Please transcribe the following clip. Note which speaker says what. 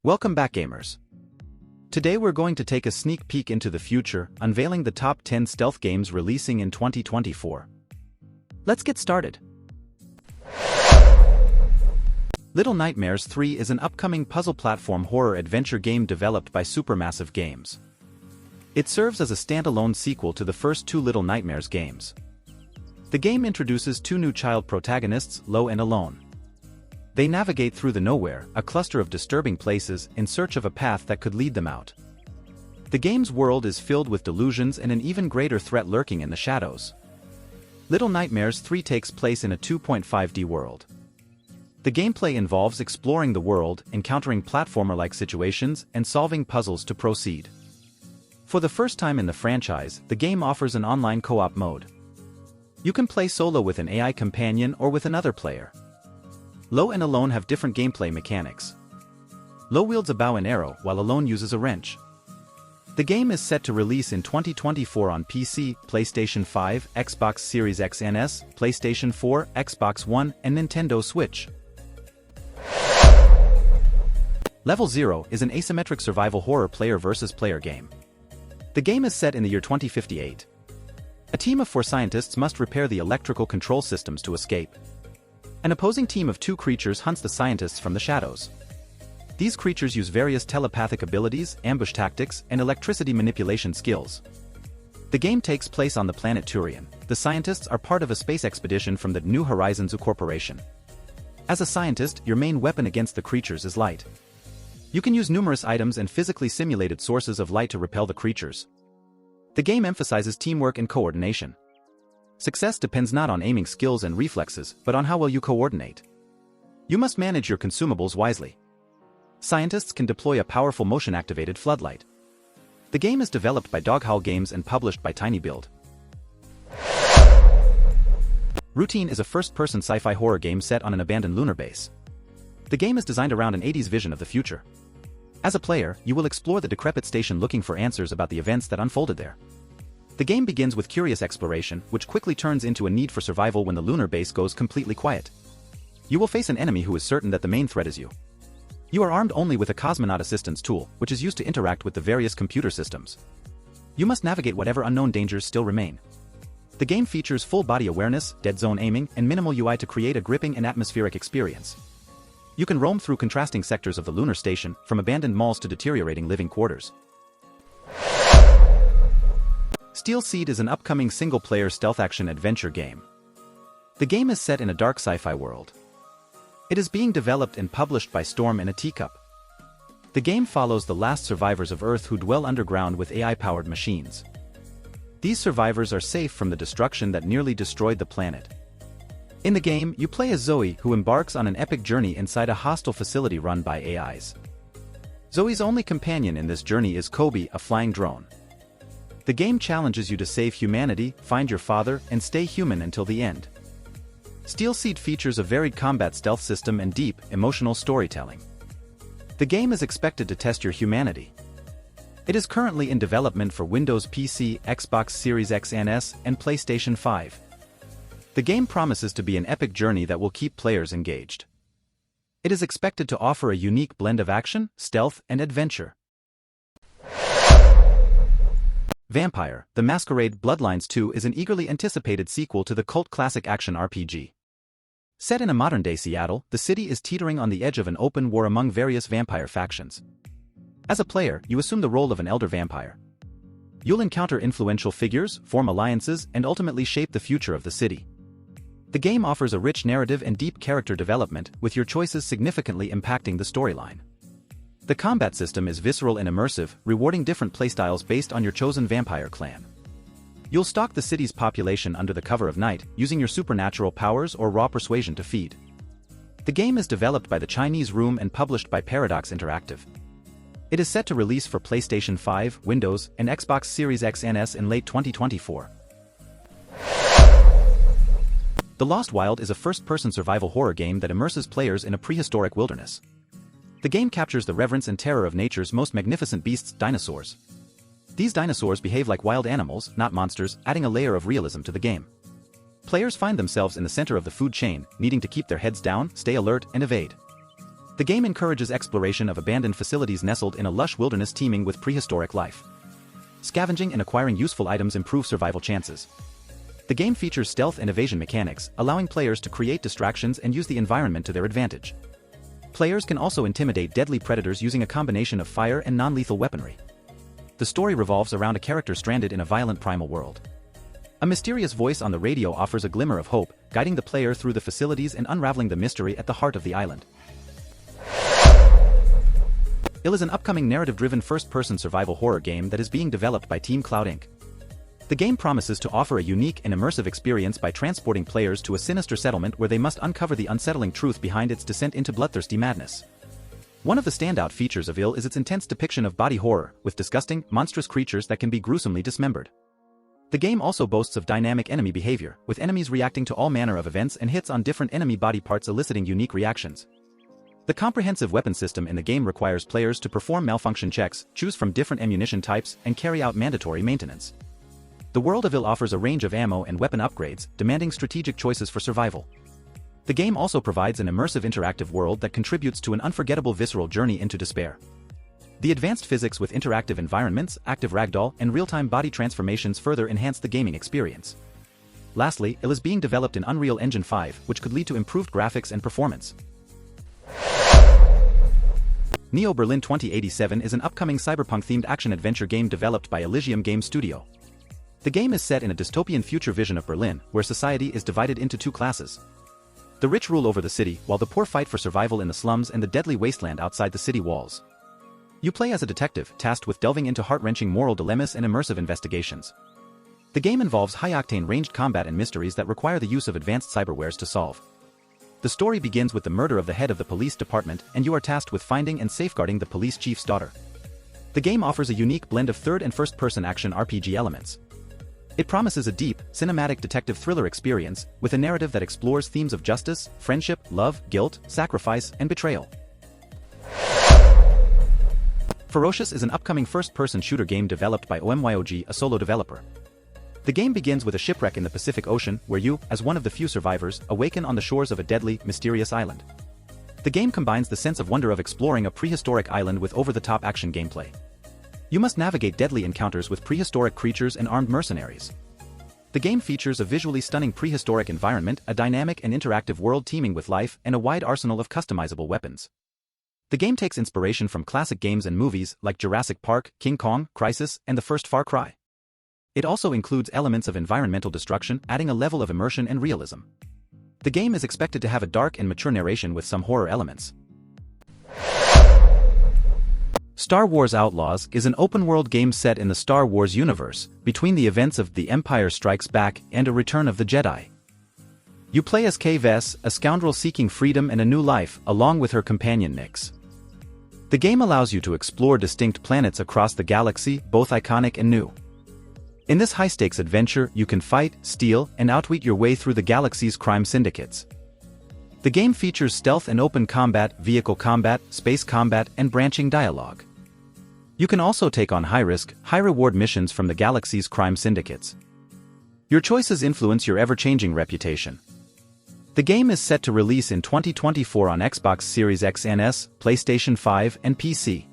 Speaker 1: Welcome back, gamers. Today we're going to take a sneak peek into the future, unveiling the top 10 stealth games releasing in 2024. Let's get started. Little Nightmares 3 is an upcoming puzzle platform horror adventure game developed by Supermassive Games. It serves as a standalone sequel to the first two Little Nightmares games. The game introduces two new child protagonists, Lo and Alone. They navigate through the nowhere, a cluster of disturbing places, in search of a path that could lead them out. The game's world is filled with delusions and an even greater threat lurking in the shadows. Little Nightmares 3 takes place in a 2.5D world. The gameplay involves exploring the world, encountering platformer-like situations, and solving puzzles to proceed. For the first time in the franchise, the game offers an online co-op mode. You can play solo with an AI companion or with another player. Lo and Alone have different gameplay mechanics. Lo wields a bow and arrow, while Alone uses a wrench. The game is set to release in 2024 on PC, PlayStation 5, Xbox Series X and S, PlayStation 4, Xbox One, and Nintendo Switch. Level 0 is an asymmetric survival horror player versus player game. The game is set in the year 2058. A team of 4 scientists must repair the electrical control systems to escape. An opposing team of 2 creatures hunts the scientists from the shadows. These creatures use various telepathic abilities, ambush tactics, and electricity manipulation skills. The game takes place on the planet Turian. The scientists are part of a space expedition from the New Horizons Corporation. As a scientist, your main weapon against the creatures is light. You can use numerous items and physically simulated sources of light to repel the creatures. The game emphasizes teamwork and coordination. Success depends not on aiming skills and reflexes, but on how well you coordinate. You must manage your consumables wisely. Scientists can deploy a powerful motion-activated floodlight. The game is developed by Doghowl Games and published by tinyBuild. Routine is a first-person sci-fi horror game set on an abandoned lunar base. The game is designed around an 80s vision of the future. As a player, you will explore the decrepit station looking for answers about the events that unfolded there. The game begins with curious exploration, which quickly turns into a need for survival when the lunar base goes completely quiet. You will face an enemy who is certain that the main threat is you. You are armed only with a cosmonaut assistance tool, which is used to interact with the various computer systems. You must navigate whatever unknown dangers still remain. The game features full body awareness, dead zone aiming, and minimal UI to create a gripping and atmospheric experience. You can roam through contrasting sectors of the lunar station, from abandoned malls to deteriorating living quarters. Steel Seed is an upcoming single-player stealth action adventure game. The game is set in a dark sci-fi world. It is being developed and published by Storm in a Teacup. The game follows the last survivors of Earth who dwell underground with AI-powered machines. These survivors are safe from the destruction that nearly destroyed the planet. In the game, you play as Zoe, who embarks on an epic journey inside a hostile facility run by AIs. Zoe's only companion in this journey is Kobe, a flying drone. The game challenges you to save humanity, find your father, and stay human until the end. Steel Seed features a varied combat stealth system and deep, emotional storytelling. The game is expected to test your humanity. It is currently in development for Windows PC, Xbox Series X and S, and PlayStation 5. The game promises to be an epic journey that will keep players engaged. It is expected to offer a unique blend of action, stealth, and adventure. Vampire: The Masquerade Bloodlines 2 is an eagerly anticipated sequel to the cult classic action RPG. Set in a modern-day Seattle, the city is teetering on the edge of an open war among various vampire factions. As a player, you assume the role of an elder vampire. You'll encounter influential figures, form alliances, and ultimately shape the future of the city. The game offers a rich narrative and deep character development, with your choices significantly impacting the storyline. The combat system is visceral and immersive, rewarding different playstyles based on your chosen vampire clan. You'll stalk the city's population under the cover of night, using your supernatural powers or raw persuasion to feed. The game is developed by the Chinese Room and published by Paradox Interactive. It is set to release for PlayStation 5, Windows, and Xbox Series X and S in late 2024. The Lost Wild is a first-person survival horror game that immerses players in a prehistoric wilderness. The game captures the reverence and terror of nature's most magnificent beasts, dinosaurs. These dinosaurs behave like wild animals, not monsters, adding a layer of realism to the game. Players find themselves in the center of the food chain, needing to keep their heads down, stay alert, and evade. The game encourages exploration of abandoned facilities nestled in a lush wilderness teeming with prehistoric life. Scavenging and acquiring useful items improve survival chances. The game features stealth and evasion mechanics, allowing players to create distractions and use the environment to their advantage. Players can also intimidate deadly predators using a combination of fire and non-lethal weaponry. The story revolves around a character stranded in a violent primal world. A mysterious voice on the radio offers a glimmer of hope, guiding the player through the facilities and unraveling the mystery at the heart of the island. Ill is an upcoming narrative-driven first-person survival horror game that is being developed by Team Cloud Inc. The game promises to offer a unique and immersive experience by transporting players to a sinister settlement where they must uncover the unsettling truth behind its descent into bloodthirsty madness. One of the standout features of Ill is its intense depiction of body horror, with disgusting, monstrous creatures that can be gruesomely dismembered. The game also boasts of dynamic enemy behavior, with enemies reacting to all manner of events and hits on different enemy body parts eliciting unique reactions. The comprehensive weapon system in the game requires players to perform malfunction checks, choose from different ammunition types, and carry out mandatory maintenance. The world of Ill offers a range of ammo and weapon upgrades, demanding strategic choices for survival. The game also provides an immersive interactive world that contributes to an unforgettable visceral journey into despair. The advanced physics with interactive environments, active ragdoll, and real-time body transformations further enhance the gaming experience. Lastly, Ill is being developed in Unreal Engine 5, which could lead to improved graphics and performance. Neo Berlin 2087 is an upcoming cyberpunk-themed action-adventure game developed by Elysium Game Studio. The game is set in a dystopian future vision of Berlin, where society is divided into two classes. The rich rule over the city, while the poor fight for survival in the slums and the deadly wasteland outside the city walls. You play as a detective, tasked with delving into heart-wrenching moral dilemmas and immersive investigations. The game involves high-octane ranged combat and mysteries that require the use of advanced cyberwares to solve. The story begins with the murder of the head of the police department, and you are tasked with finding and safeguarding the police chief's daughter. The game offers a unique blend of third- and first-person action RPG elements. It promises a deep, cinematic detective thriller experience, with a narrative that explores themes of justice, friendship, love, guilt, sacrifice, and betrayal. Ferocious is an upcoming first-person shooter game developed by OMYOG, a solo developer. The game begins with a shipwreck in the Pacific Ocean, where you, as one of the few survivors, awaken on the shores of a deadly, mysterious island. The game combines the sense of wonder of exploring a prehistoric island with over-the-top action gameplay. You must navigate deadly encounters with prehistoric creatures and armed mercenaries. The game features a visually stunning prehistoric environment, a dynamic and interactive world teeming with life, and a wide arsenal of customizable weapons. The game takes inspiration from classic games and movies like Jurassic Park, King Kong, Crisis, and the first Far Cry. It also includes elements of environmental destruction, adding a level of immersion and realism. The game is expected to have a dark and mature narration with some horror elements. Star Wars Outlaws is an open-world game set in the Star Wars universe, between the events of The Empire Strikes Back and A Return of the Jedi. You play as Kay Vess, a scoundrel seeking freedom and a new life, along with her companion Nix. The game allows you to explore distinct planets across the galaxy, both iconic and new. In this high-stakes adventure, you can fight, steal, and outwit your way through the galaxy's crime syndicates. The game features stealth and open combat, vehicle combat, space combat, and branching dialogue. You can also take on high-risk, high-reward missions from the galaxy's crime syndicates. Your choices influence your ever-changing reputation. The game is set to release in 2024 on Xbox Series X and S, PlayStation 5, and PC.